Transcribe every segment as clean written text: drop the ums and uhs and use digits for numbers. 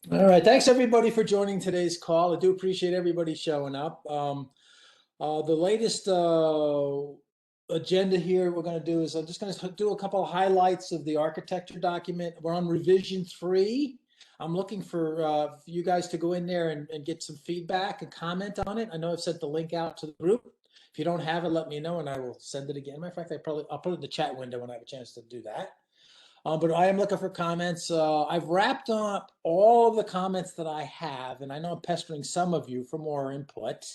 All right. Thanks everybody for joining today's call. I do appreciate everybody showing up. The latest agenda here we're going to do is I'm just going to do a couple of highlights of the architecture document. We're on revision 3. I'm looking for you guys to go in there and get some feedback and comment on it. I know I've sent the link out to the group. If you don't have it, let me know and I will send it again. Matter of fact, I'll put it in the chat window when I have a chance to do that. But I am looking for comments. I've wrapped up all of the comments that I have, and I know I'm pestering some of you for more input,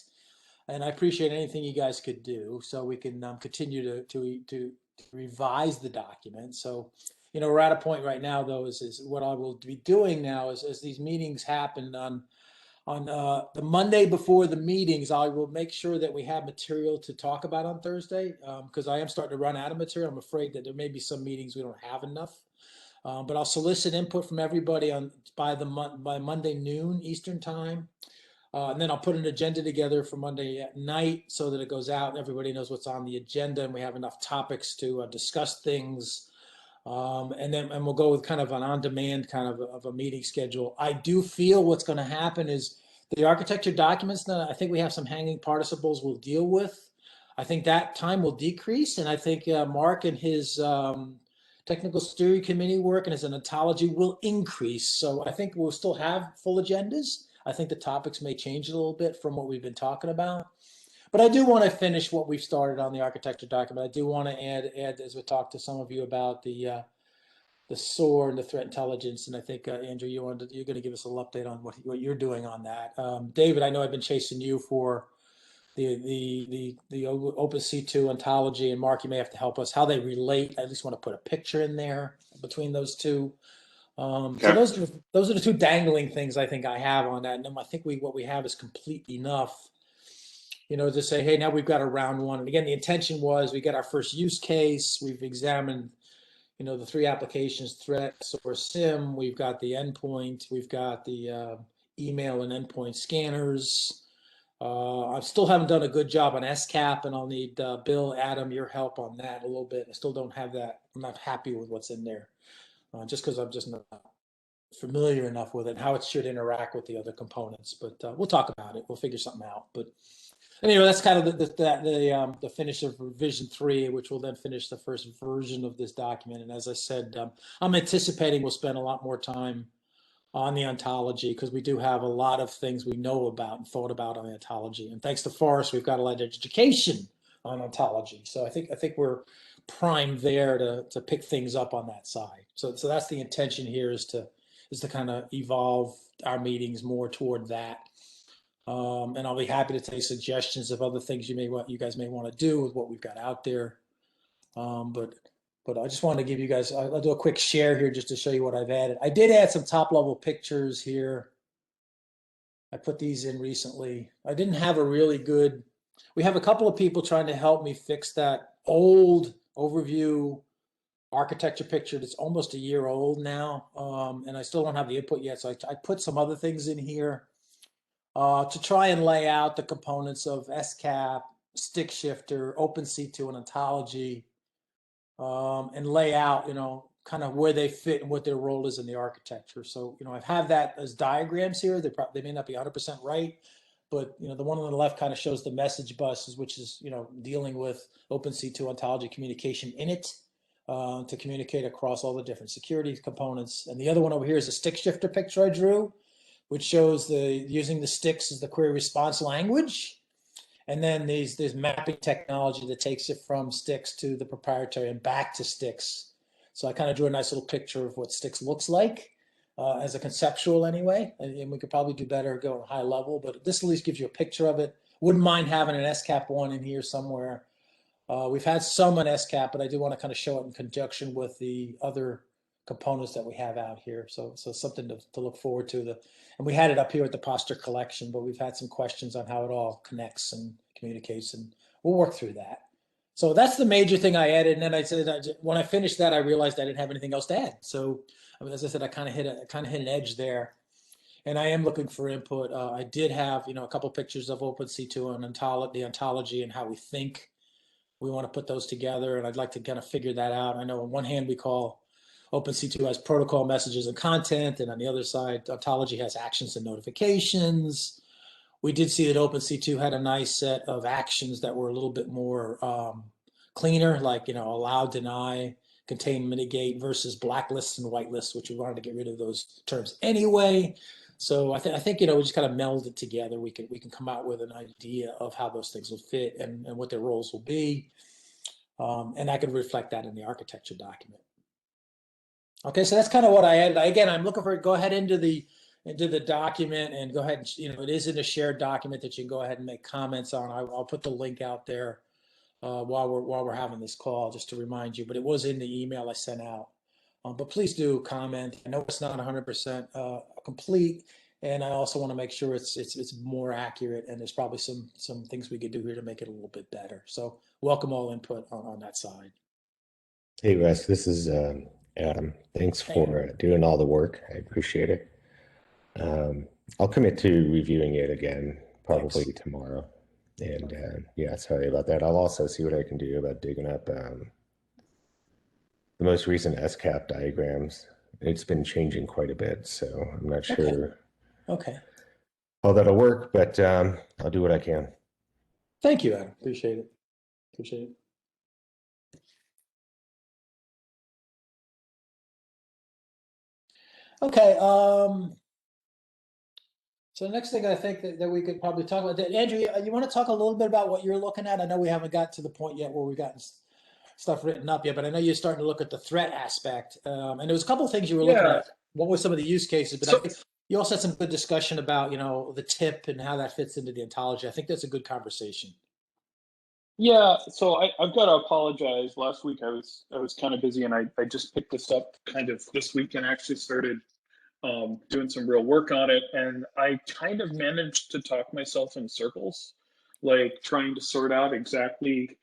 and I appreciate anything you guys could do so we can continue to revise the document. So, we're at a point right now, though, is what I will be doing now is as these meetings happen on the Monday before the meetings, I will make sure that we have material to talk about on Thursday because I am starting to run out of material. I'm afraid that there may be some meetings we don't have enough. But I'll solicit input from everybody by Monday noon Eastern time. And then I'll put an agenda together for Monday at night so that it goes out and everybody knows what's on the agenda and we have enough topics to discuss things. And we'll go with kind of an on-demand kind of a meeting schedule. I do feel what's going to happen is the architecture documents that I think we have some hanging participles we'll deal with. I think that time will decrease, and I think Mark and his technical steering committee work and his ontology will increase. So I think we'll still have full agendas. I think the topics may change a little bit from what we've been talking about. But I do want to finish what we've started on the architecture document. I do want to add as we talk to some of you about the SOAR and the threat intelligence. And I think Andrew, you're going to give us a little update on what you're doing on that. David, I know I've been chasing you for the OpenC2 ontology, and Mark, you may have to help us how they relate. I at least want to put a picture in there between those two. So those are the two dangling things I think I have on that. And I think what we have is complete enough to say, hey, now we've got a round one. And again, the intention was we get our first use case. We've examined, the 3 applications, threat, source, SIM. We've got the endpoint. We've got the email and endpoint scanners. I still haven't done a good job on SCAP, and I'll need Bill, Adam, your help on that a little bit. I still don't have that. I'm not happy with what's in there, just because I'm just not familiar enough with it, how it should interact with the other components. But we'll talk about it. We'll figure something out. But anyway, that's kind of the finish of revision 3, which will then finish the first version of this document. And as I said, I'm anticipating we'll spend a lot more time on the ontology because we do have a lot of things we know about and thought about on the ontology. And thanks to Forrest, we've got a lot of education on ontology. So I think we're primed there to pick things up on that side. So that's the intention here is to kind of evolve our meetings more toward that. And I'll be happy to take suggestions of other things you guys may want to do with what we've got out there. But I just wanted to give you guys, I'll do a quick share here just to show you what I've added. I did add some top level pictures here. I put these in recently. I didn't have a really good, we have a couple of people trying to help me fix that old overview architecture picture that's almost a year old now. And I still don't have the input yet. So I put some other things in here to try and lay out the components of SCAP, stick shifter, OpenC2 and ontology, and lay out, kind of where they fit and what their role is in the architecture. So, I have that as diagrams here. They may not be 100% right, but, the one on the left kind of shows the message buses, which is, dealing with OpenC2 ontology communication in it to communicate across all the different security components. And the other one over here is a stick shifter picture I drew, which shows using the sticks as the query response language. And then there's mapping technology that takes it from sticks to the proprietary and back to sticks. So I kind of drew a nice little picture of what sticks looks like as a conceptual anyway. And we could probably do better going high level, but this at least gives you a picture of it. Wouldn't mind having an SCAP 1 in here somewhere. We've had some on SCAP, but I do want to kind of show it in conjunction with the other components that we have out here. So something to look forward to. And we had it up here at the posture collection, but we've had some questions on how it all connects and communicates, and we'll work through that. So that's the major thing I added. And then I said, when I finished that, I realized I didn't have anything else to add. So as I said, I kind of hit an edge there. And I am looking for input. I did have, a couple pictures of OpenC2 and the ontology and how we think we want to put those together. And I'd like to kind of figure that out. I know on one hand we call OpenC2 has protocol messages and content, and on the other side, ontology has actions and notifications. We did see that OpenC2 had a nice set of actions that were a little bit more cleaner, like, allow, deny, contain, mitigate versus blacklist and whitelist, which we wanted to get rid of those terms anyway. So I think we just kind of meld it together. We can come out with an idea of how those things will fit and what their roles will be. And I could reflect that in the architecture document. Okay, so that's kind of what I added. Again, I'm looking for, go ahead into the document and go ahead and, it is in a shared document that you can go ahead and make comments on. I'll put the link out there while we're having this call, just to remind you, but it was in the email I sent out. But please do comment. I know it's not 100% complete, and I also want to make sure it's more accurate, and there's probably some things we could do here to make it a little bit better. So welcome all input on that side. Hey Russ, this is Adam. Thanks for doing all the work. I appreciate it. I'll commit to reviewing it again probably tomorrow. And yeah, sorry about that. I'll also see what I can do about digging up the most recent SCAP diagrams. It's been changing quite a bit, so I'm not sure how that'll work, but I'll do what I can. Thank you, Adam. Appreciate it. Appreciate it. Okay. So the next thing I think that we could probably talk about, Andrew, you want to talk a little bit about what you're looking at? I know we haven't got to the point yet where we've gotten stuff written up yet, but I know you're starting to look at the threat aspect. And there was a couple of things you were looking at. One was some of the use cases, but I think you also had some good discussion about, the tip and how that fits into the ontology. I think that's a good conversation. Yeah, so I've got to apologize. Last week I was kind of busy, and I just picked this up kind of this week and actually started doing some real work on it. And I kind of managed to talk myself in circles, like trying to sort out exactly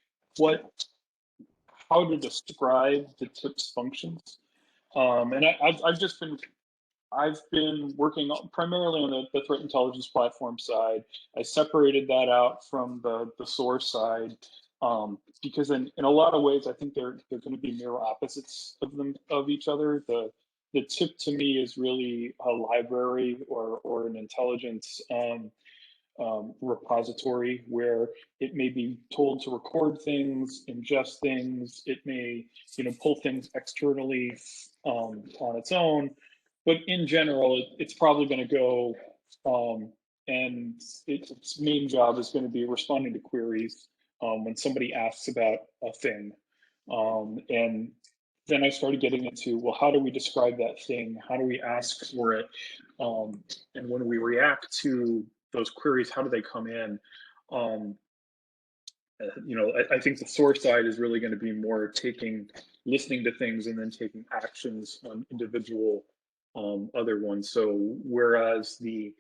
how to describe the tips functions. And I've been working primarily on the threat intelligence platform side. I separated that out from the source side because in a lot of ways I think they're going to be mirror opposites of each other. The tip to me is really a library or an intelligence repository where it may be told to record things, ingest things. It may pull things externally on its own. But in general, it's probably going to go, and its main job is going to be responding to queries when somebody asks about a thing. And then I started getting into, well, how do we describe that thing? How do we ask for it? And when we react to those queries, how do they come in? I think the source side is really going to be more listening to things and then taking actions on individual other ones. So whereas the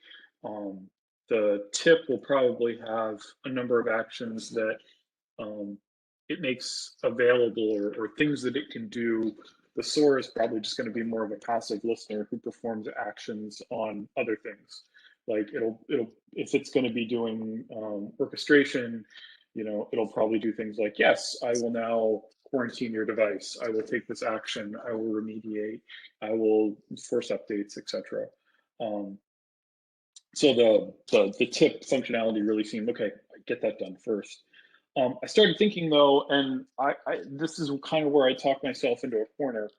tip will probably have a number of actions that it makes available or things that it can do, the SOAR is probably just going to be more of a passive listener who performs actions on other things. Like if it's going to be doing orchestration, it'll probably do things like, yes, I will now quarantine your device. I will take this action. I will remediate. I will force updates, etc. So the tip functionality really seemed, okay, I get that done first. I started thinking though, and this is kind of where I talked myself into a corner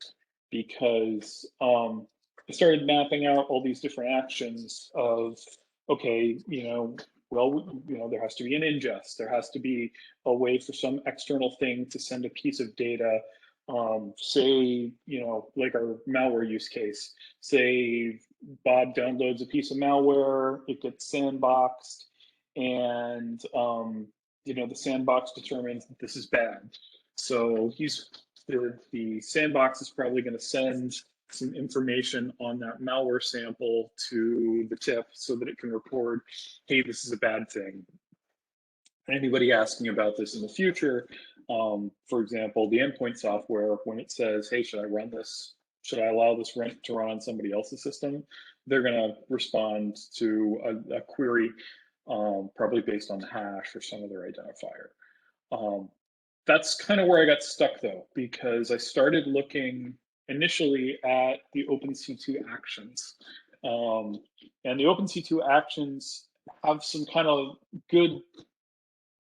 because I started mapping out all these different actions of, okay, there has to be an ingest. There has to be a way for some external thing to send a piece of data. Say, like our malware use case. Say Bob downloads a piece of malware, it gets sandboxed, and the sandbox determines that this is bad. So the sandbox is probably going to send some information on that malware sample to the tip so that it can record, hey, this is a bad thing. Anybody asking about this in the future, for example, the endpoint software, when it says, hey, should I run this? Should I allow this to run on somebody else's system? They're going to respond to a query probably based on the hash or some other identifier. That's kind of where I got stuck though, because I started looking initially at the OpenC2 actions. And the OpenC2 actions have some kind of good,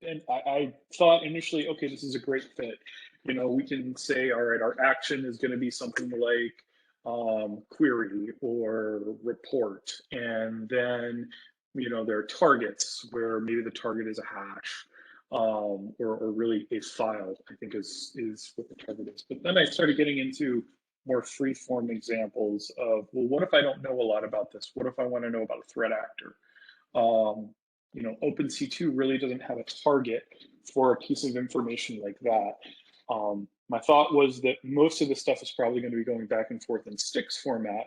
and I thought initially, okay, this is a great fit. You know, we can say, all right, our action is going to be something like query or report. And then, you know, there are targets where maybe the target is a hash or really a file, I think is what the target is. But then I started getting into more free-form examples of, well, what if I don't know a lot about this? What if I want to know about a threat actor? You know, OpenC2 really doesn't have a target for a piece of information like that. My thought was that most of the stuff is probably going to be going back and forth in STIX format,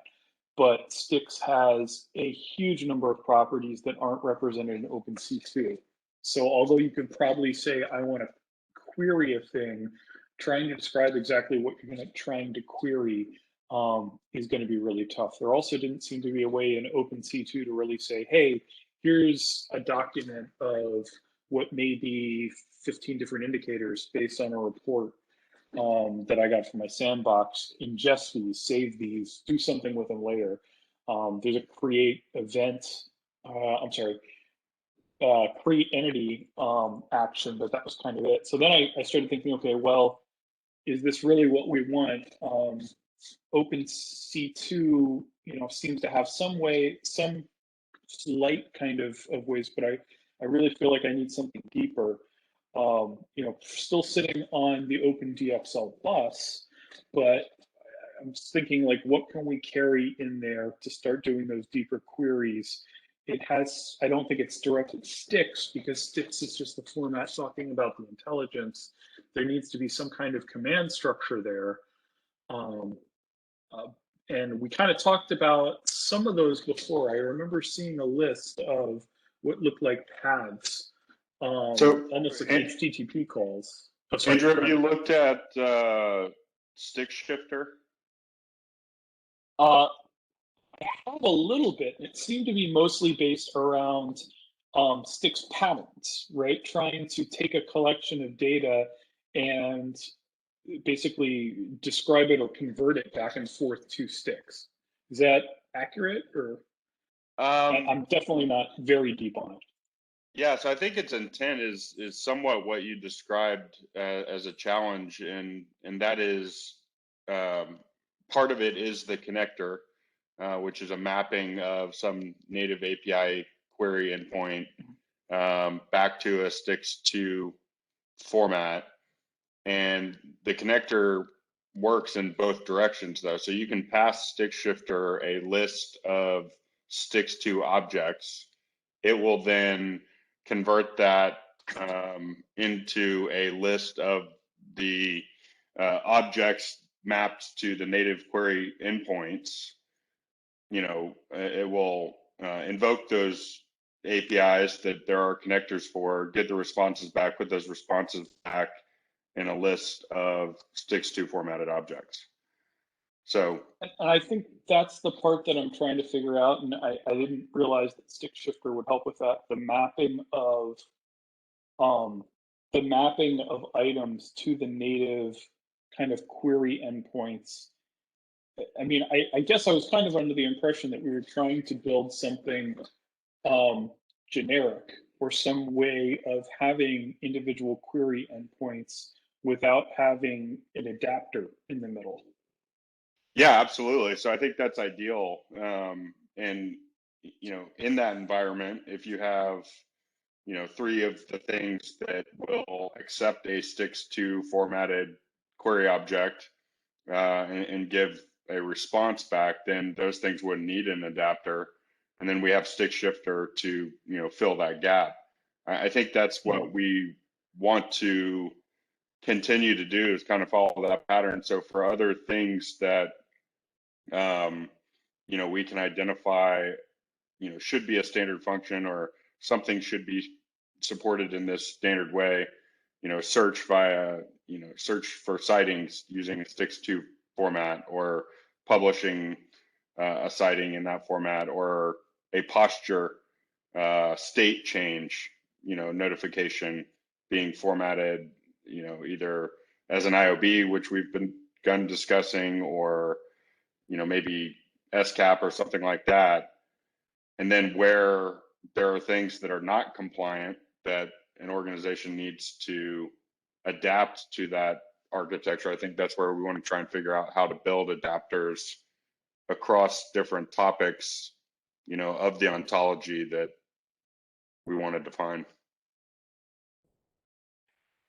but STIX has a huge number of properties that aren't represented in OpenC2. So although you could probably say, I want to query a thing, trying to describe exactly what you're going to trying to query is going to be really tough. There also didn't seem to be a way in OpenC2 to really say, hey, here's a document of what may be 15 different indicators based on a report that I got from my sandbox. Ingest these, save these, do something with them later. There's a create event, create entity action, but that was kind of it. So then I started thinking, okay, well, is this really what we want? OpenC2, you know, seems to have some way, some slight kind of ways, but I really feel like I need something deeper. You know, still sitting on the OpenDXL bus, but I'm just thinking, like, what can we carry in there to start doing those deeper queries? It has, I don't think it's directly STIX, because STIX is just the format talking about the intelligence. There needs to be some kind of command structure there. And we kind of talked about some of those before. I remember seeing a list of what looked like paths, So almost like HTTP calls. Oh, sorry, Andrew, have you looked at Stick Shifter? I have a little bit. It seemed to be mostly based around STIX patterns, right? Trying to take a collection of data and basically describe it or convert it back and forth to STIX. Is that accurate? Or I'm definitely not very deep on it. Yeah, so I think its intent is somewhat what you described as a challenge, and that is part of it is the connector, which is a mapping of some native API query endpoint back to a STIX2 format, and the connector works in both directions though. So you can pass Stick Shifter a list of STIX2 objects. It will then convert that into a list of the objects mapped to the native query endpoints. You know, it will invoke those APIs that there are connectors for, get the responses back, put those responses back in a list of STIX2 formatted objects. So, and I think that's the part that I'm trying to figure out, and I didn't realize that Stick Shifter would help with that. The mapping of items to the native kind of query endpoints. I mean, I guess I was kind of under the impression that we were trying to build something generic, or some way of having individual query endpoints without having an adapter in the middle. yeah, absolutely. So I think that's ideal. And, you know, in that environment, if you have, you know, 3 of the things that will accept a STIX2 formatted query object and give a response back, then those things wouldn't need an adapter. And then we have Stick Shifter to, you know, fill that gap. I think that's what we want to continue to do, is kind of follow that pattern. So for other things that, you know, we can identify, you know, should be a standard function, or something should be supported in this standard way, you know, search via, you know, search for sightings using a STIX2 format, or publishing a sighting in that format, or a posture state change, you know, notification being formatted, you know, either as an IOB, which we've been gun discussing, or, you know, maybe SCAP or something like that. And then where there are things that are not compliant that an organization needs to adapt to that architecture, I think that's where we want to try and figure out how to build adapters across different topics, you know, of the ontology that we want to define.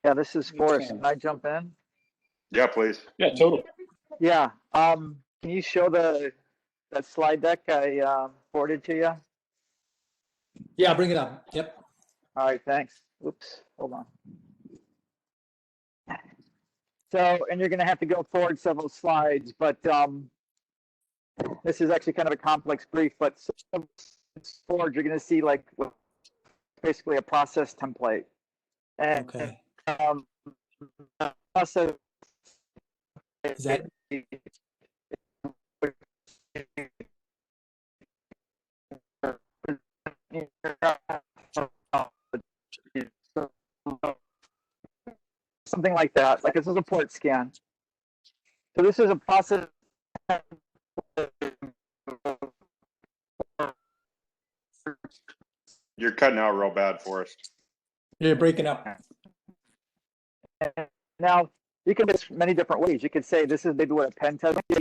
Yeah, this is Forrest. Okay. Can I jump in? Yeah, please. Yeah, totally. Yeah. Can you show that slide deck I forwarded to you? Yeah, bring it up. Yep. All right, thanks. Oops, hold on. So, and you're going to have to go forward several slides, but this is actually kind of a complex brief, but forward, you're going to see like basically a process template. And Okay. process Is that something like that. Like this is a port scan. So this is a process. You're cutting out real bad, Forrest. you're breaking up? Now you can do this many different ways. You could say this is maybe what a pen test. I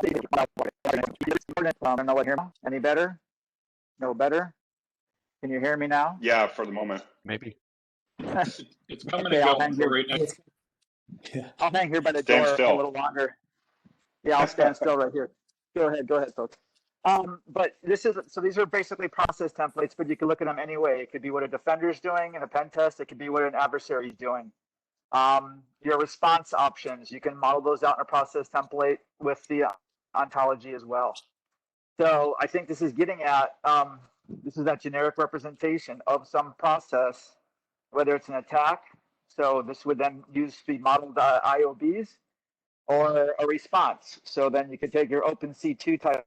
don't know what here. Any better? No better? Can you hear me now? Yeah, for the moment. Maybe. It's coming Okay, and I'll going hang here. right now. Yeah. I'll hang here by the Stand door still. a little longer. Yeah, I'll stand still right here. Go ahead, folks. But this is, so these are basically process templates, but you can look at them anyway. It could be what a defender's doing in a pen test. It could be what an adversary is doing. Your response options, you can model those out in a process template with the ontology as well. So I think this is getting at, this is that generic representation of some process, whether it's an attack. So this would then use the modeled IOBs, or a response. So then you could take your OpenC2 type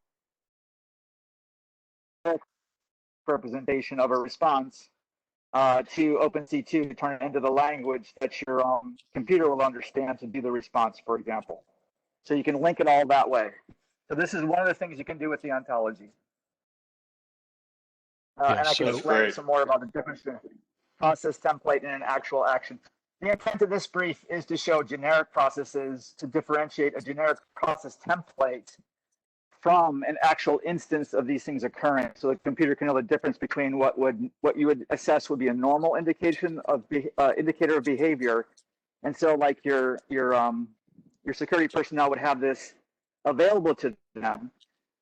representation of a response to OpenC2 to turn it into the language that your computer will understand to do the response, for example. So you can link it all that way. So this is one of the things you can do with the ontology. Yeah, and I can so- explain Great. some more about the difference between process template and an actual action. The intent of this brief is to show generic processes to differentiate a generic process template from an actual instance of these things occurring, so the computer can know the difference between what you would assess would be a normal indication of indicator of behavior, and so like your security personnel would have this available to them,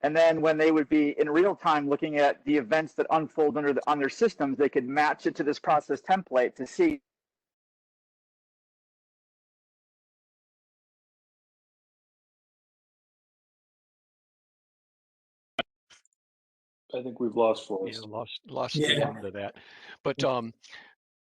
and then when they would be in real time looking at the events that unfold on their systems, they could match it to this process template to see. I think we've lost Yeah, Forrest. lost Yeah. the end of that. But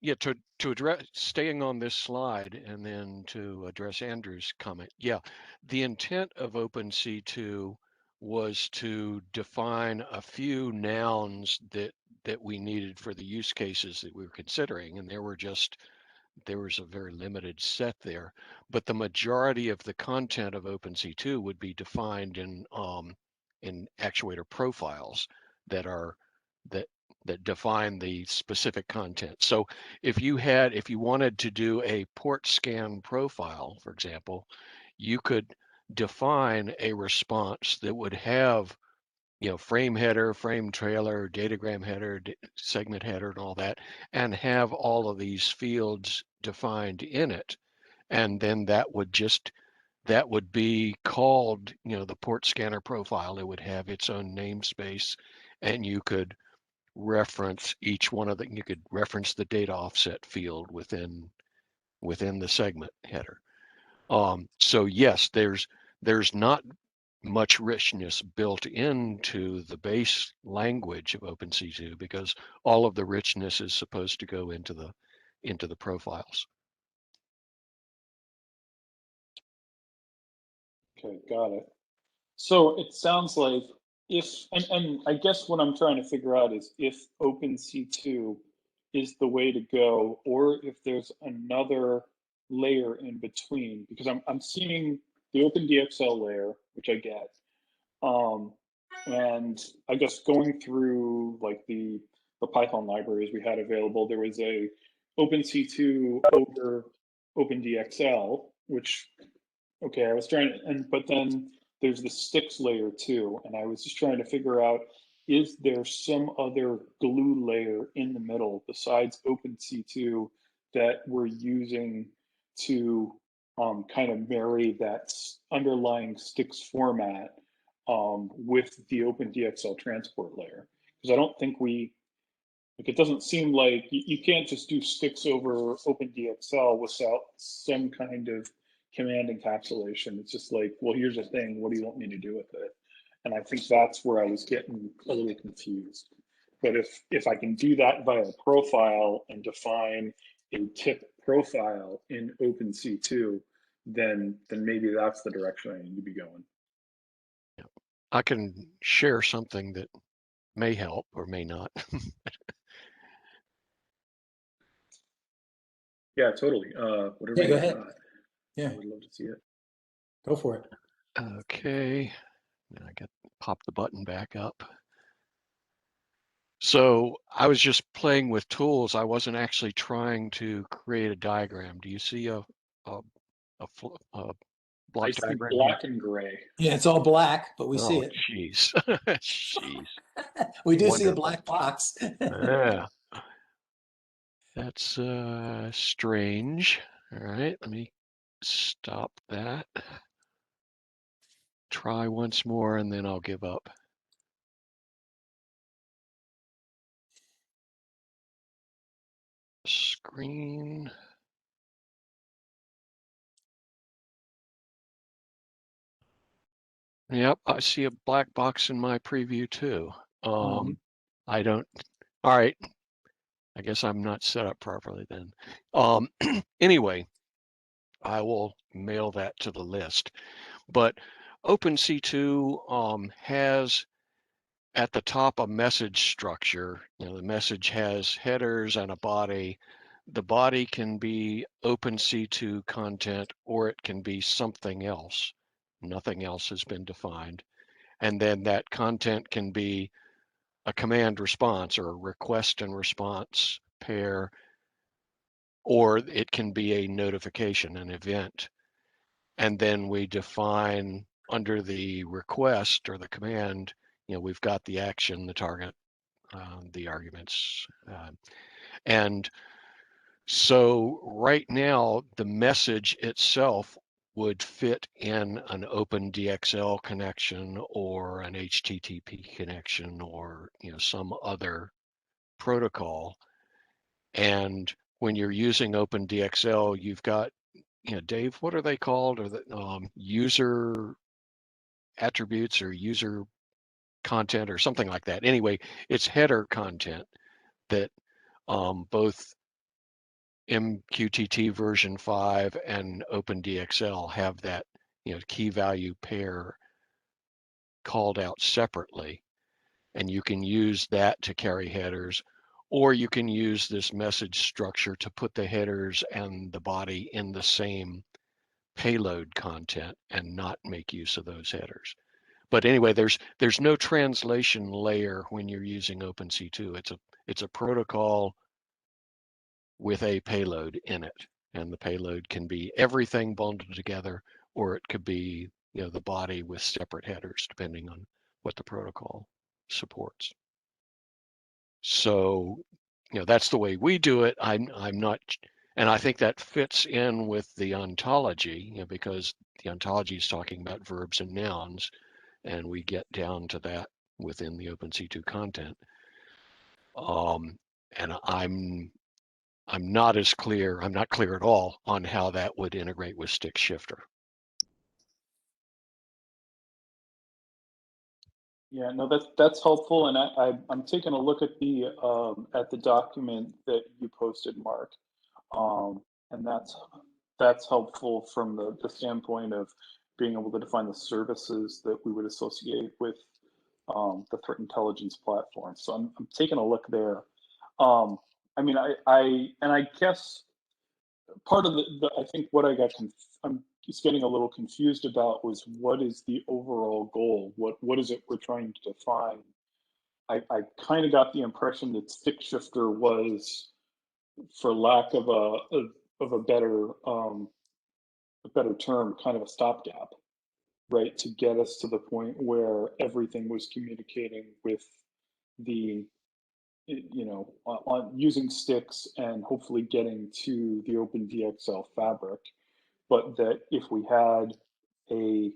yeah, to address, staying on this slide and then to address Andrew's comment, yeah, the intent of OpenC2 was to define a few nouns that we needed for the use cases that we were considering, and there was a very limited set there. But the majority of the content of OpenC2 would be defined in actuator profiles that define the specific content. So if you wanted to do a port scan profile, for example, you could define a response that would have, frame header, frame trailer, datagram header, segment header, and all that, and have all of these fields defined in it. And then that would be called, the port scanner profile. It would have its own namespace, and you could reference each one of them. You could reference the data offset field within the segment header. So yes, there's not much richness built into the base language of OpenC2 because all of the richness is supposed to go into the profiles. Okay, got it. So it sounds like and I guess what I'm trying to figure out is if OpenC2 is the way to go, or if there's another layer in between, because I'm seeing the OpenDXL layer, which I get. And I guess going through like the Python libraries we had available, there was a OpenC2 over OpenDXL, which, okay, I was trying to, but then there's the sticks layer too. And I was just trying to figure out, is there some other glue layer in the middle besides OpenC2 that we're using to kind of marry that underlying sticks format with the OpenDXL transport layer? Because I don't think it doesn't seem like you can't just do sticks over OpenDXL without some kind of command encapsulation. It's just like, well, here's a thing. What do you want me to do with it? And I think that's where I was getting a little confused. But if I can do that via profile and define a tip profile in OpenC2, then maybe that's the direction I need to be going. I can share something that may help or may not. Yeah, totally. Whatever Yeah, go you ahead. got. Yeah, I would love to see it. go for it. Okay, now I got to pop the button back up. So I was just playing with tools. I wasn't actually trying to create a diagram. Do you see a block I see diagram? black and gray. Yeah, it's all black, but we see Oh, it. jeez. Jeez. We do see a Wonderful. black box. Yeah. That's strange. All right, let me stop that. Try once more and then I'll give up. Screen. Yep, I see a black box in my preview too. I don't, all right. I guess I'm not set up properly then. Anyway, I will mail that to the list. But OpenC2 has at the top a message structure. You know, the message has headers and a body. The body can be OpenC2 content or it can be something else. Nothing else has been defined. And then that content can be a command response or a request and response pair, or it can be a notification, an event. And then we define under the request or the command, you know, we've got the action, the target, the arguments. And so right now, the message itself would fit in an OpenDXL connection or an HTTP connection or, you know, some other protocol. And when you're using OpenDXL, you've got, you know, Dave, what are they called? Or the user attributes or user content or something like that. Anyway, it's header content that both MQTT version 5 and OpenDXL have that, you know, key value pair called out separately. And you can use that to carry headers, or you can use this message structure to put the headers and the body in the same payload content and not make use of those headers. But anyway, there's no translation layer when you're using OpenC2. It's a protocol with a payload in it, and the payload can be everything bundled together, or it could be, you know, the body with separate headers depending on what the protocol supports. So, you know, that's the way we do it. I'm not, and I think that fits in with the ontology, you know, because the ontology is talking about verbs and nouns, and we get down to that within the OpenC2 content. And I'm not as clear, I'm not clear at all on how that would integrate with Stick Shifter. Yeah, no, that's helpful, and I'm taking a look at the document that you posted, Mark, and that's helpful from the standpoint of being able to define the services that we would associate with the threat intelligence platform. So I'm taking a look there. I mean, I guess part of I think what I got getting a little confused about was, what is the overall goal? What is it we're trying to define? I kind of got the impression that stick shifter was, for lack of a better term, kind of a stopgap, right? To get us to the point where everything was communicating with the, on using sticks and hopefully getting to the OpenDXL fabric. But that if we had a,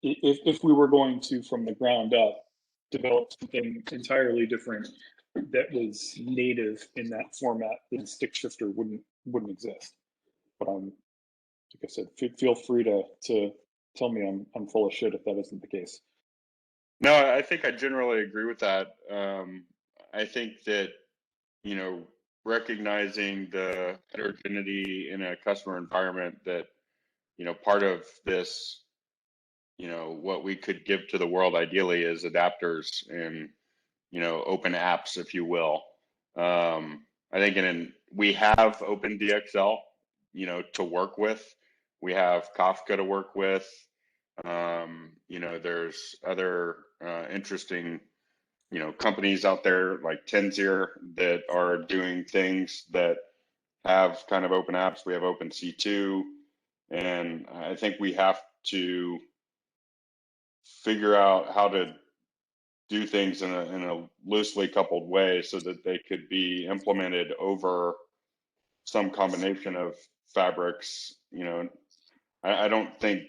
if we were going to, from the ground up, develop something entirely different that was native in that format, then stick shifter wouldn't exist. But like I said, feel free to tell me I'm full of shit if that isn't the case. No, I think I generally agree with that. I think that, recognizing the heterogeneity in a customer environment, that, part of this, what we could give to the world ideally is adapters and, open apps, if you will. I think we have OpenDXL, to work with. We have Kafka to work with. There's other interesting, companies out there like Tenzier that are doing things that have kind of open apps. We have OpenC2, and I think we have to figure out how to do things in a loosely coupled way so that they could be implemented over some combination of fabrics. I don't think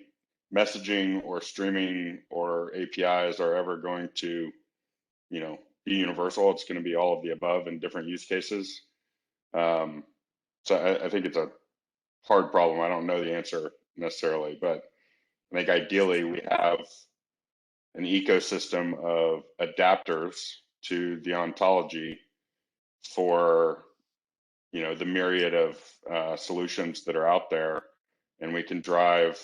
messaging or streaming or APIs are ever going to, be universal. It's going to be all of the above in different use cases. So I think it's a hard problem. I don't know the answer necessarily, but I think ideally we have an ecosystem of adapters to the ontology for, the myriad of solutions that are out there, and we can drive,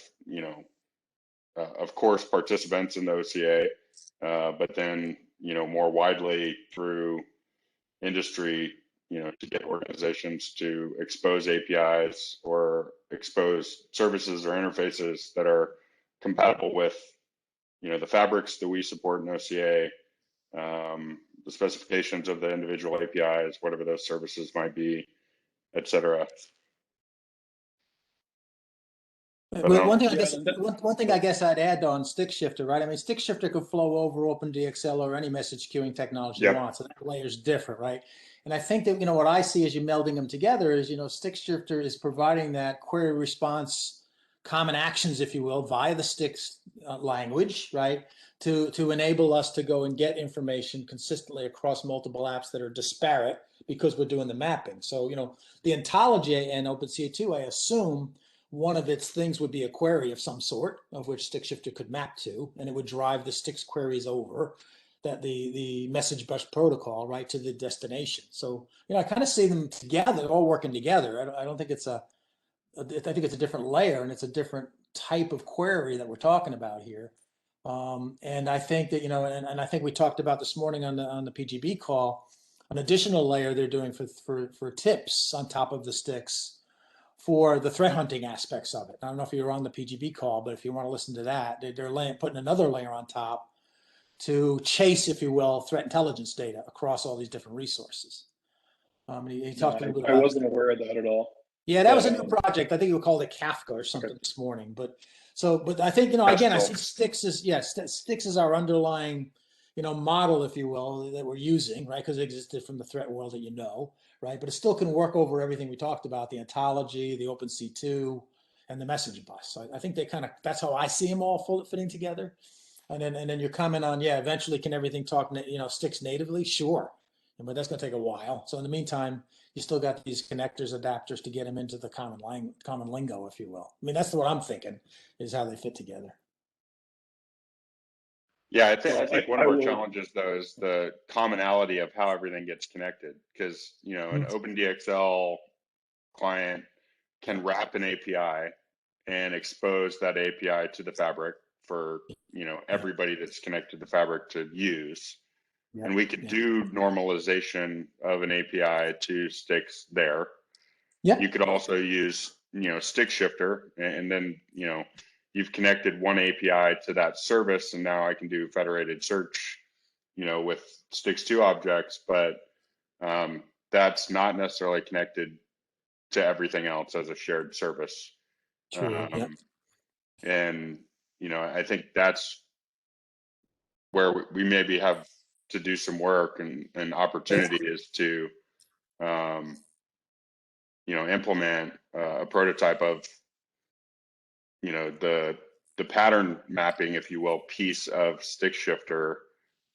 of course, participants in the OCA, but then, more widely through industry, to get organizations to expose APIs or expose services or interfaces that are compatible with, the fabrics that we support in OCA, the specifications of the individual APIs, whatever those services might be, et cetera. But one thing I guess I'd add on stick shifter, right? I mean, stick shifter could flow over OpenDXL or any message queuing technology you want, so that layer is different, right? And I think that, what I see as you melding them together is, stick shifter is providing that query response common actions, if you will, via the sticks language, right? To enable us to go and get information consistently across multiple apps that are disparate because we're doing the mapping. So, the ontology and OpenCA2, I assume, one of its things would be a query of some sort, of which stick shifter could map to, and it would drive the sticks queries over that the message bus protocol right to the destination. So, I kind of see them together, all working together. I don't think I think it's a different layer, and it's a different type of query that we're talking about here. And I think that, and I think we talked about this morning on the PGB call, an additional layer they're doing for tips on top of the sticks for the threat hunting aspects of it. I don't know if you were on the PGB call, but if you want to listen to that, they're putting another layer on top to chase, if you will, threat intelligence data across all these different resources. He talked a little bit I about wasn't aware of that at all. Yeah, that was a new project. I think you would call it Kafka or something this morning. But I think, again, I see sticks as our underlying, model, if you will, that we're using, right? Because it existed from the threat world that right? But it still can work over everything we talked about, the ontology, the OpenC2, and the message bus. So I think that's how I see them all fitting together. And then your comment on, eventually can everything talk, sticks natively? Sure. But that's going to take a while. So in the meantime, you still got these connectors, adapters to get them into the common lingo, if you will. I mean, that's what I'm thinking is how they fit together. Yeah, I think one of our challenges though is the commonality of how everything gets connected, because an OpenDXL client can wrap an API and expose that API to the fabric for everybody that's connected to the fabric to use. And we could do normalization of an API to sticks there. You could also use stick shifter, and then, you've connected one API to that service, and now I can do federated search, with Stix2 objects, but that's not necessarily connected to everything else as a shared service. True. Yep. And, I think that's where we maybe have to do some work, and opportunity is to, implement a prototype of, the pattern mapping, if you will, piece of stick shifter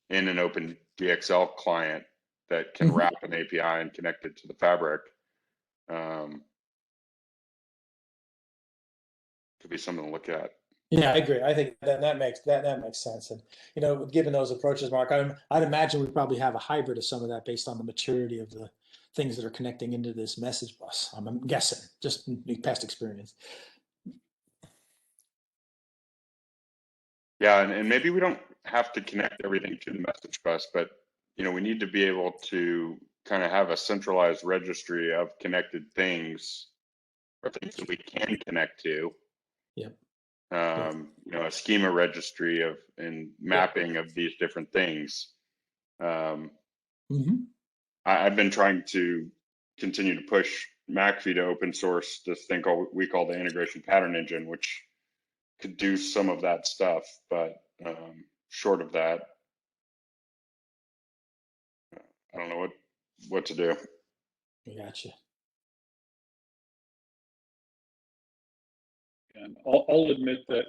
in an open DXL client that can wrap an API and connect it to the fabric. Could be something to look at. Yeah, I agree. I think that makes sense. And given those approaches, Mark, I'd imagine we probably have a hybrid of some of that based on the maturity of the things that are connecting into this message bus. I'm guessing, just past experience. Yeah, and maybe we don't have to connect everything to the message bus, but we need to be able to kind of have a centralized registry of connected things, or things that we can connect to. Yep. A schema registry and mapping of these different things. I've been trying to continue to push McAfee to open source this thing we call the integration pattern engine, which could do some of that stuff, but short of that, I don't know what to do. Gotcha. And I'll admit that,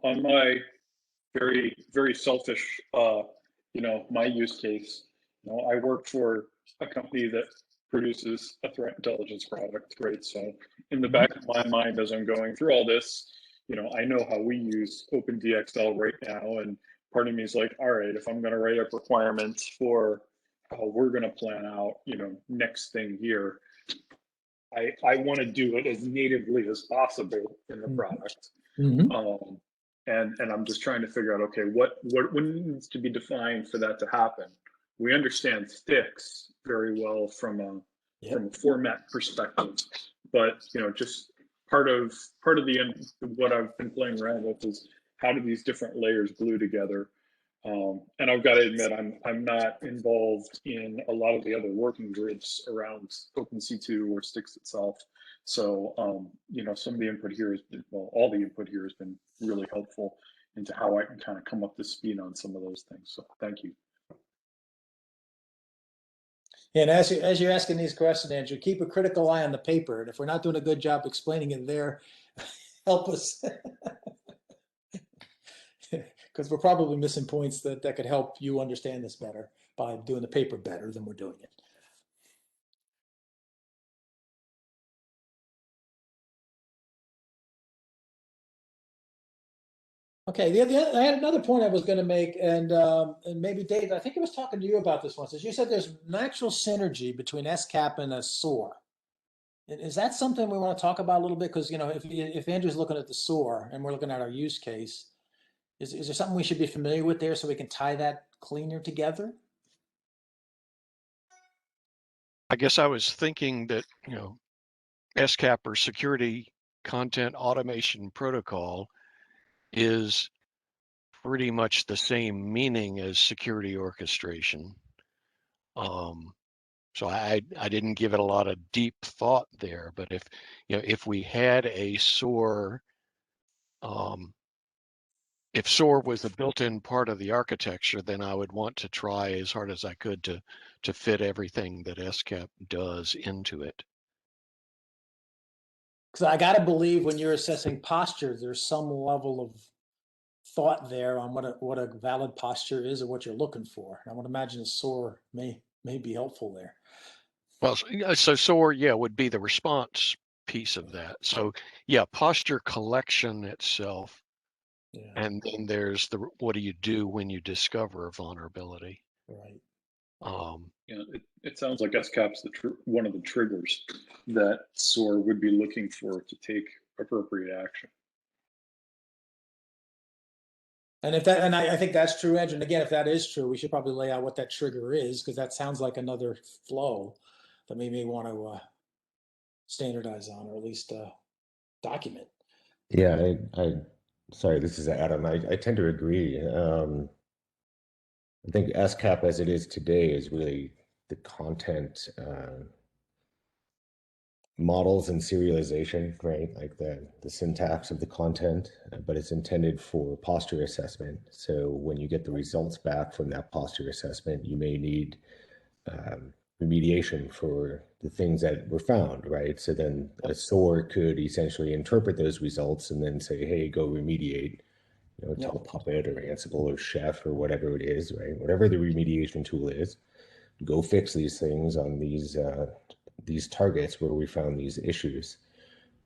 on my very, very selfish, my use case, I work for a company that produces a threat intelligence product, right? So in the back of my mind, as I'm going through all this, I know how we use OpenDXL right now. And part of me is like, all right, if I'm going to write up requirements for how we're going to plan out, next thing here, I want to do it as natively as possible in the product. And I'm just trying to figure out, okay, what needs to be defined for that to happen? We understand Stix very well from a format perspective, but just part of what I've been playing around with is how do these different layers glue together? And I've got to admit, I'm not involved in a lot of the other working groups around OpenC2 or Stix itself. So, some of the input here has been, well, all the input here has been really helpful into how I can kind of come up to speed on some of those things. So thank you. And as you're asking these questions, Andrew, keep a critical eye on the paper. And if we're not doing a good job explaining it there, help us. Because we're probably missing points that could help you understand this better by doing the paper better than we're doing it. Okay, I had another point I was going to make, and maybe Dave, I think I was talking to you about this once. As you said, there's natural synergy between SCAP and a SOAR. Is that something we want to talk about a little bit? Because if Andrew's looking at the SOAR and we're looking at our use case, is there something we should be familiar with there so we can tie that cleaner together? I guess I was thinking that, SCAP, or Security Content Automation Protocol, is pretty much the same meaning as security orchestration. So I didn't give it a lot of deep thought there, but if we had a SOAR, if SOAR was a built-in part of the architecture, then I would want to try as hard as I could to fit everything that SCAP does into it. Because I got to believe when you're assessing posture, there's some level of thought there on what a valid posture is or what you're looking for. I would imagine a SOAR may be helpful there. Well, so SOAR, would be the response piece of that. So posture collection itself. Yeah. And then there's what do you do when you discover a vulnerability? Right. It sounds like SCAP's one of the triggers that SOAR would be looking for to take appropriate action. And I think that's true, Andrew. And again, if that is true, we should probably lay out what that trigger is, because that sounds like another flow that we may want to standardize on, or at least document. Yeah, sorry, this is Adam. I tend to agree. I think SCAP as it is today is really the content models and serialization, right? Like the syntax of the content, but it's intended for posture assessment. So when you get the results back from that posture assessment, you may need remediation for the things that were found, right? So then a SOAR could essentially interpret those results and then say, hey, go remediate, tell Puppet or Ansible or Chef or whatever it is, right? Whatever the remediation tool is, go fix these things on these targets where we found these issues.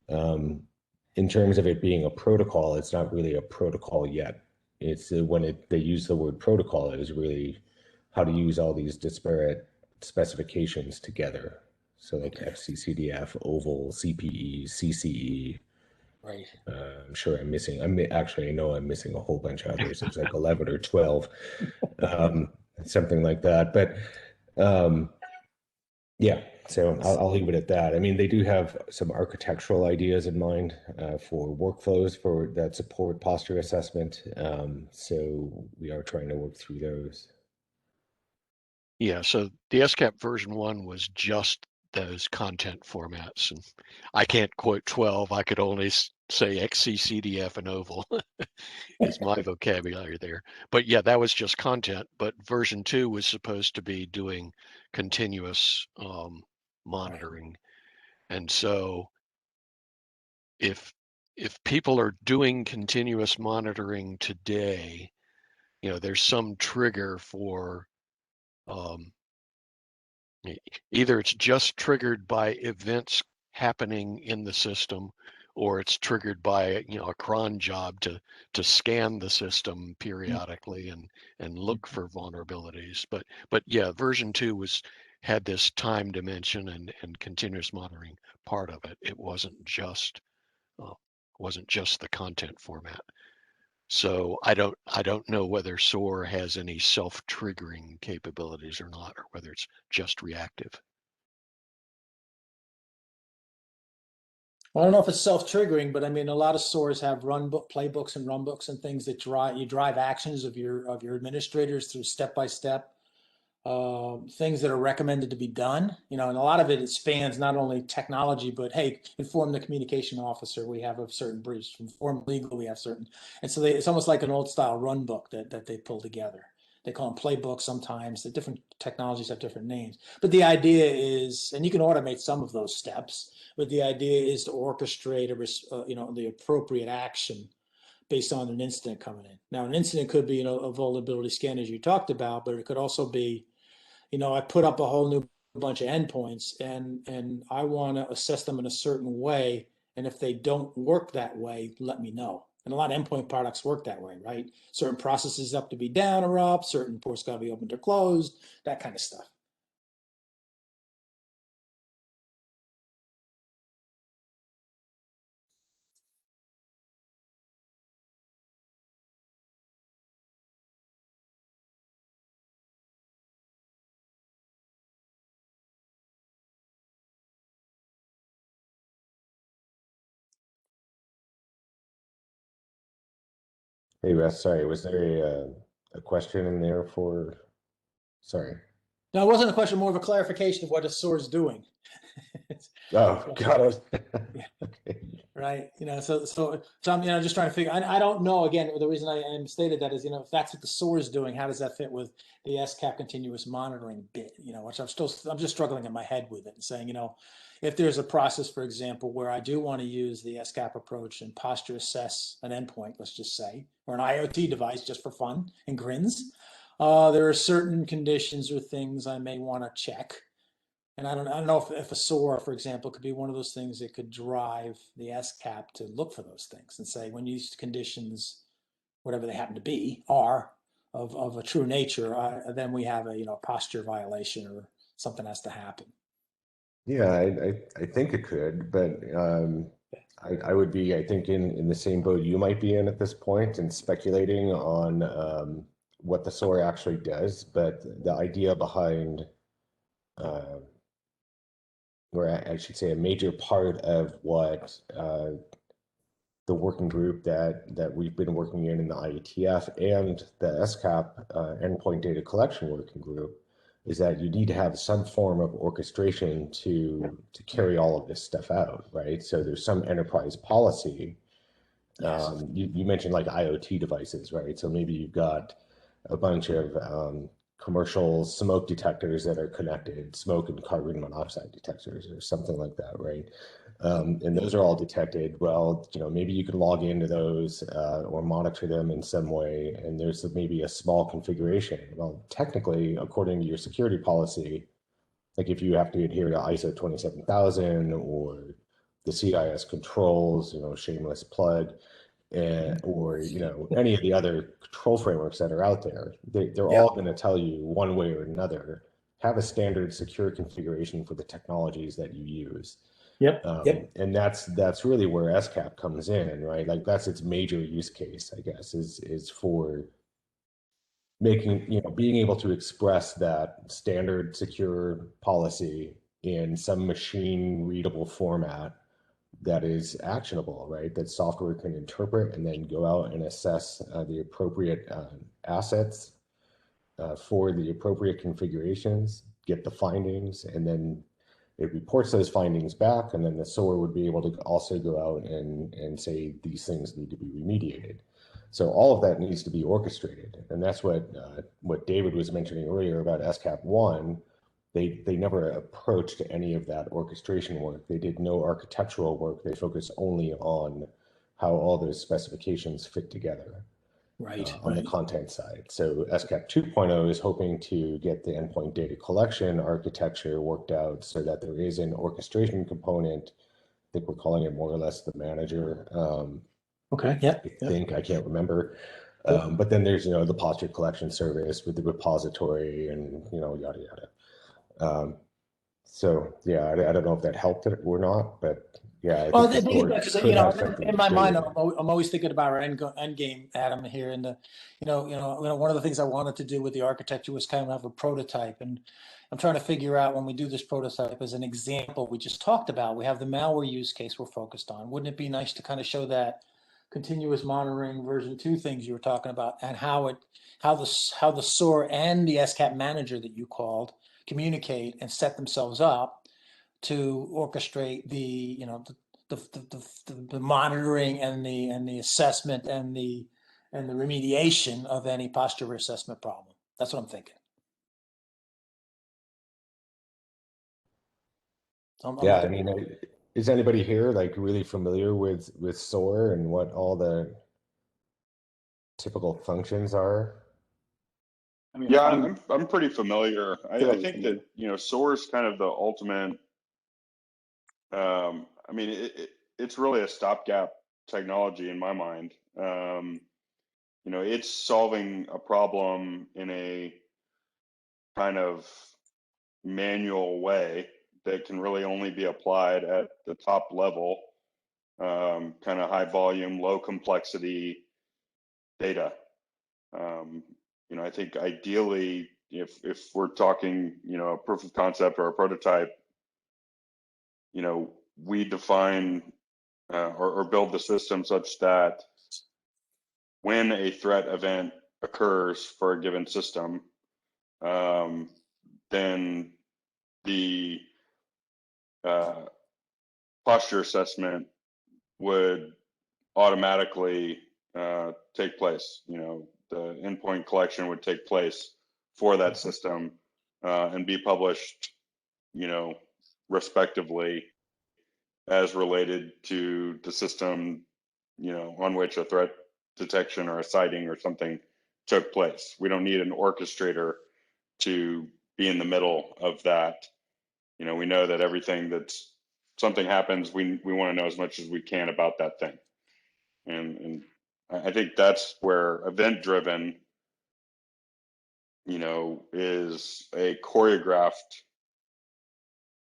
In terms of it being a protocol, it's not really a protocol yet. It's when they use the word protocol, it is really how to use all these disparate specifications together. So like FCCDF, OVAL, CPE, CCE. Right. I'm sure I'm missing. Actually, I know I'm missing a whole bunch of others. There's like 11 or 12, something like that. But yeah, so I'll leave it at that. I mean, they do have some architectural ideas in mind for workflows for that support posture assessment. So we are trying to work through those. Yeah, so the SCAP version 1 was just those content formats, and I can't quote 12. I could only say XCCDF and OVAL is my vocabulary there. But yeah, that was just content. But version 2 was supposed to be doing continuous monitoring, and so if people are doing continuous monitoring today, there's some trigger for either it's just triggered by events happening in the system, or it's triggered by a cron job to scan the system periodically and look for vulnerabilities. But yeah, version 2 had this time dimension and continuous monitoring part of it. It wasn't just the content format. So I don't know whether SOAR has any self-triggering capabilities or not, or whether it's just reactive. I don't know if it's self-triggering, but I mean, a lot of SOARs have playbooks and runbooks and things that drive actions of your administrators through step-by-step things that are recommended to be done. And a lot of it spans not only technology, but hey, inform the communication officer. We have a certain briefs. Inform legal. We have certain, and so it's almost like an old style run book that they pull together. They call them playbooks sometimes. The different technologies have different names, but the idea is, and you can automate some of those steps. But the idea is to orchestrate the appropriate action based on an incident coming in. Now, an incident could be a vulnerability scan as you talked about, but it could also be I put up a whole new bunch of endpoints and I want to assess them in a certain way. And if they don't work that way, let me know. And a lot of endpoint products work that way, right? Certain processes have to be down or up, certain ports got to be opened or closed, that kind of stuff. Hey, Russ, sorry, was there a question in there for, sorry. No, it wasn't a question, more of a clarification of what a SOAR is doing. Oh, got it. Yeah. Okay. Right. So I'm, just trying to figure, I don't know, again, the reason I stated that is, if that's what the SOAR is doing, how does that fit with the SCAP continuous monitoring bit, which I'm just struggling in my head with it and saying, if there's a process, for example, where I do want to use the SCAP approach and posture assess an endpoint, let's just say, or an IoT device just for fun and grins, there are certain conditions or things I may want to check. And I don't know if a SOAR, for example, could be one of those things that could drive the SCAP to look for those things and say, when these conditions, whatever they happen to be, are of a true nature, then we have a posture violation or something has to happen. Yeah, I think it could, but I would be, I think, in the same boat you might be in at this point and speculating on what the SOAR actually does. But the idea behind or I should say a major part of what the working group that we've been working in the IETF and the SCAP endpoint data collection working group is that you need to have some form of orchestration to carry all of this stuff out, right? So there's some enterprise policy. You mentioned like IoT devices, right? So maybe you've got a bunch of commercial smoke detectors that are connected, smoke and carbon monoxide detectors or something like that, right? And those are all detected. Well, maybe you can log into those or monitor them in some way, and there's maybe a small configuration. Well, technically, according to your security policy, like if you have to adhere to ISO 27000 or the CIS controls, shameless plug, or any of the other control frameworks that are out there, they're all going to tell you one way or another, have a standard secure configuration for the technologies that you use. And that's really where SCAP comes in, right? Like that's its major use case, I guess, is for making, being able to express that standard secure policy in some machine readable format that is actionable, right? That software can interpret and then go out and assess the appropriate assets for the appropriate configurations, get the findings, and then it reports those findings back, and then the SOAR would be able to also go out and say these things need to be remediated. So all of that needs to be orchestrated, and that's what David was mentioning earlier about SCAP 1. They never approached any of that orchestration work. They did no architectural work. They focused only on how all those specifications fit together on the content side. So SCAP 2.0 is hoping to get the endpoint data collection architecture worked out so that there is an orchestration component. I think we're calling it more or less the manager. I can't remember. But then there's, the posture collection service with the repository and, yada, yada. So yeah, I don't know if that helped it or not, but yeah. Well, in my mind, I'm always thinking about our end game, Adam, here. And one of the things I wanted to do with the architecture was kind of have a prototype, and I'm trying to figure out when we do this prototype as an example. We just talked about we have the malware use case we're focused on. Wouldn't it be nice to kind of show that continuous monitoring version 2 things you were talking about, and how the SOAR and the SCAP manager that you called communicate and set themselves up to orchestrate the monitoring and the assessment and the remediation of any posture assessment problem. That's what I'm thinking. Yeah, I mean, is anybody here like really familiar with SOAR and what all the typical functions are? I mean, yeah, I'm pretty familiar. I think that SOAR is kind of the ultimate. I mean, it's really a stopgap technology in my mind. It's solving a problem in a kind of manual way that can really only be applied at the top level, kind of high volume, low complexity data. I think ideally, if we're talking, a proof of concept or a prototype, we define or build the system such that when a threat event occurs for a given system, then the posture assessment would automatically take place. The endpoint collection would take place for that system and be published, respectively as related to the system, on which a threat detection or a sighting or something took place. We don't need an orchestrator to be in the middle of that. We know that everything that's something happens, we want to know as much as we can about that thing. And I think that's where event driven, is a choreographed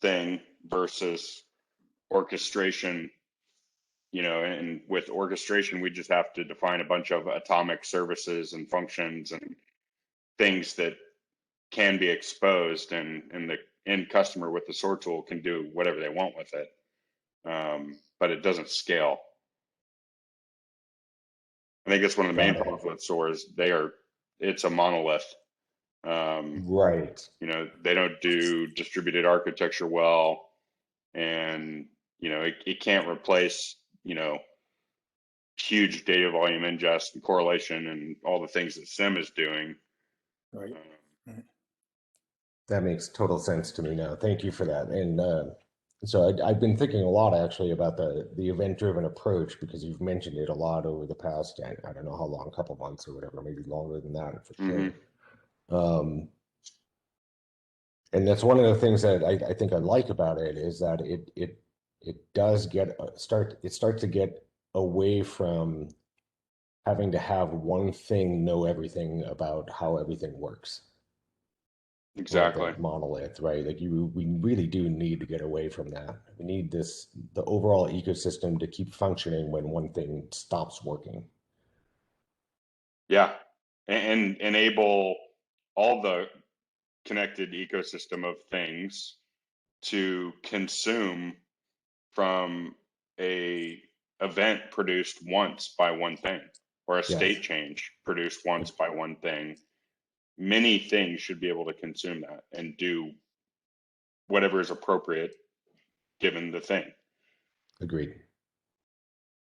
thing versus orchestration. And with orchestration, we just have to define a bunch of atomic services and functions and things that can be exposed, and the end customer with the SOAR tool can do whatever they want with it. But it doesn't scale. think it's one of the main Got it. problems with SOAR is it's a monolith. Right. You know, they don't do distributed architecture well, and you know, it can't replace, you know, huge data volume ingest and correlation and all the things that SIM is doing. Right. That makes total sense to me now. Thank you for that. And so I've been thinking a lot actually about the event-driven approach, because you've mentioned it a lot over the past, I don't know how long, a couple months or whatever, maybe longer than that for sure. And that's one of the things that I think I like about it, is that it does starts to get away from having to have one thing know everything about how everything works. Exactly. Like the monolith, right? Like we really do need to get away from that. We need the overall ecosystem to keep functioning when one thing stops working. Yeah, and enable all the connected ecosystem of things to consume from a event produced once by one thing, or a state change produced once by one thing. Many things should be able to consume that and do whatever is appropriate given the thing. Agreed.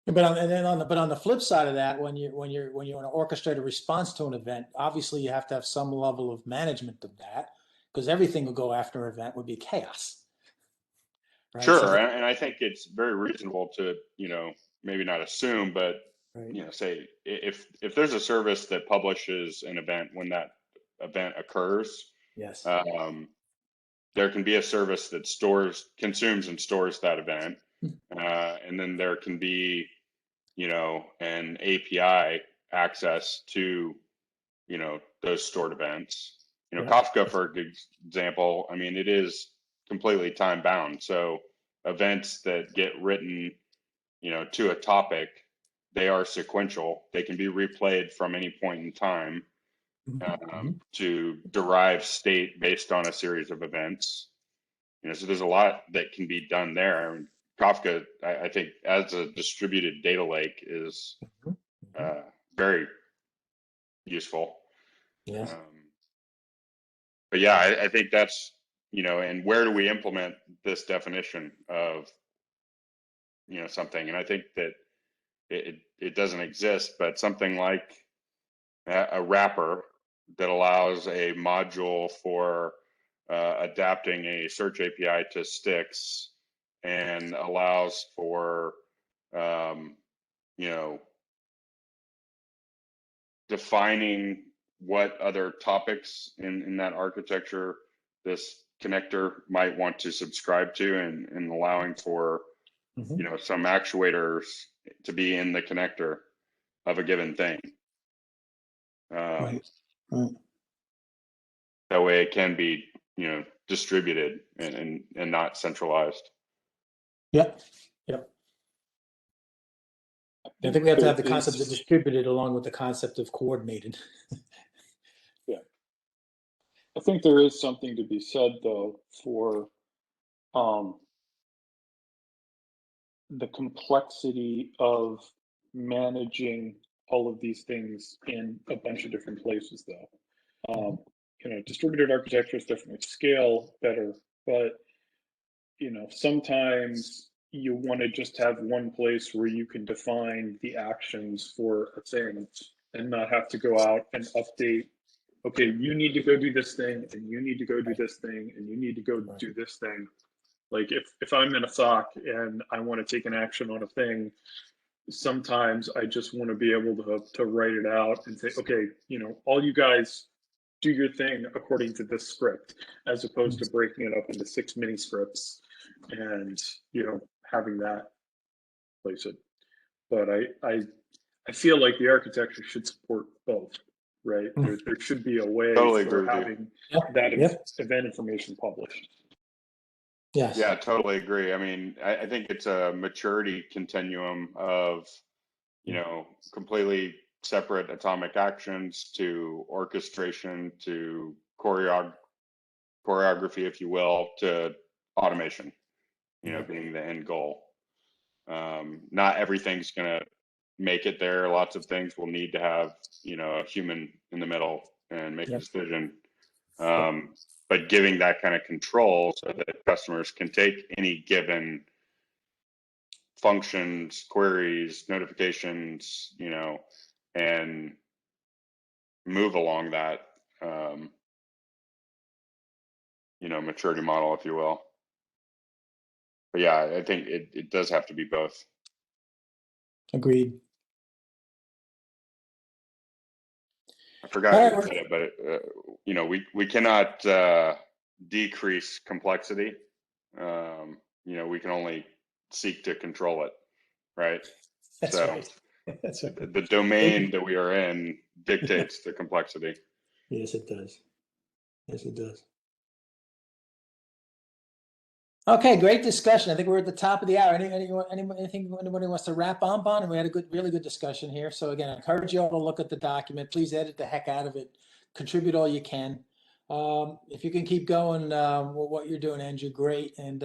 But on the flip side of that, when you want to orchestrate a response to an event, obviously you have to have some level of management of that, because everything will go after an event would be chaos. Right? Sure, So and I think it's very reasonable to, you know, maybe not assume, but right. you know, say if there's a service that publishes an event when that event occurs, Yes. there can be a service that consumes and stores that event, and then there can be, you know, an API access to, you know, those stored events. You know, Kafka, for example, I mean, it is completely time bound. So events that get written, you know, to a topic, they are sequential. They can be replayed from any point in time to derive state based on a series of events. You know, so there's a lot that can be done there. I mean, Kafka, I think, as a distributed data lake, is very useful. Yes. But yeah, I think that's, you know, and where do we implement this definition of, you know, something? And I think that it doesn't exist, but something like a wrapper that allows a module for adapting a search API to sticks, and allows for, you know, defining what other topics in that architecture this connector might want to subscribe to, and allowing for, you know, some actuators to be in the connector of a given thing. Right. That way it can be, you know, distributed and not centralized. Yep. I think we have to have the concept of distributed along with the concept of coordinated. Yeah. I think there is something to be said, though, for the complexity of managing all of these things in a bunch of different places, though. You know, distributed architecture is definitely scale better, but you know, sometimes you want to just have one place where you can define the actions for a thing and not have to go out and update. Okay, you need to go do this thing, and you need to go do this thing, and you need to go do this thing. Like if I'm in a SOC and I want to take an action on a thing, sometimes I just want to be able to write it out and say, okay, you know, all you guys do your thing according to this script, as opposed to breaking it up into 6 mini scripts and, you know, having that place it. But I feel like the architecture should support both, right? There should be a way Totally for agree with you. having that event information published. Yes. Yeah, totally agree. I mean, I think it's a maturity continuum of, you know, completely separate atomic actions to orchestration to choreography, if you will, to automation, you know, being the end goal. Not everything's going to make it there. Lots of things will need to have, a human in the middle and make a Yep. decision. But giving that kind of control so that customers can take any given functions, queries, notifications, and move along that, maturity model, if you will. But yeah, I think it does have to be both. Agreed. I forgot who said it, but we cannot decrease complexity. We can only seek to control it, right? That's So right. That's right. the domain that we are in dictates the complexity. Yes, it does. Yes, it does. Okay, great discussion. I think we're at the top of the hour. Anything anybody wants to wrap up on? And we had a really good discussion here. So again, I encourage you all to look at the document. Please edit the heck out of it. Contribute all you can. If you can keep going with what you're doing, Andrew, great. And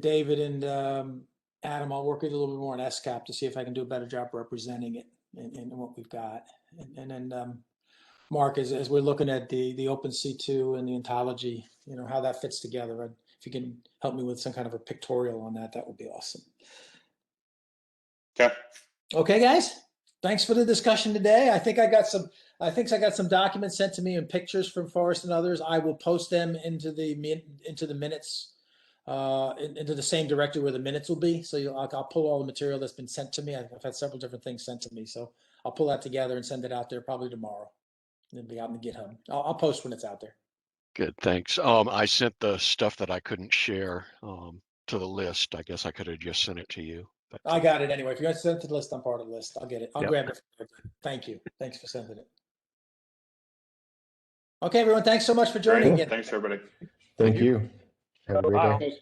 David and Adam, I'll work with you a little bit more on SCAP to see if I can do a better job representing it and what we've got. And then Mark, as we're looking at the OpenC2 and the ontology, how that fits together. If you can help me with some kind of a pictorial on that, that would be awesome. Okay. Okay, guys. Thanks for the discussion today. I think I got some documents sent to me and pictures from Forrest and others. I will post them into the minutes, into the same directory where the minutes will be. So I'll pull all the material that's been sent to me. I've had several different things sent to me, so I'll pull that together and send it out there probably tomorrow. It'll be out in the GitHub. I'll post when it's out there. Good, thanks. I sent the stuff that I couldn't share to the list. I guess I could have just sent it to you. But, I got it anyway. If you guys send it to the list, I'm part of the list. I'll get it. I'll Yep. grab it. Thank you. Thanks for sending it. Okay, everyone. Thanks so much for joining Great. again. Thanks, everybody. Thank you. Have a great Wow. day.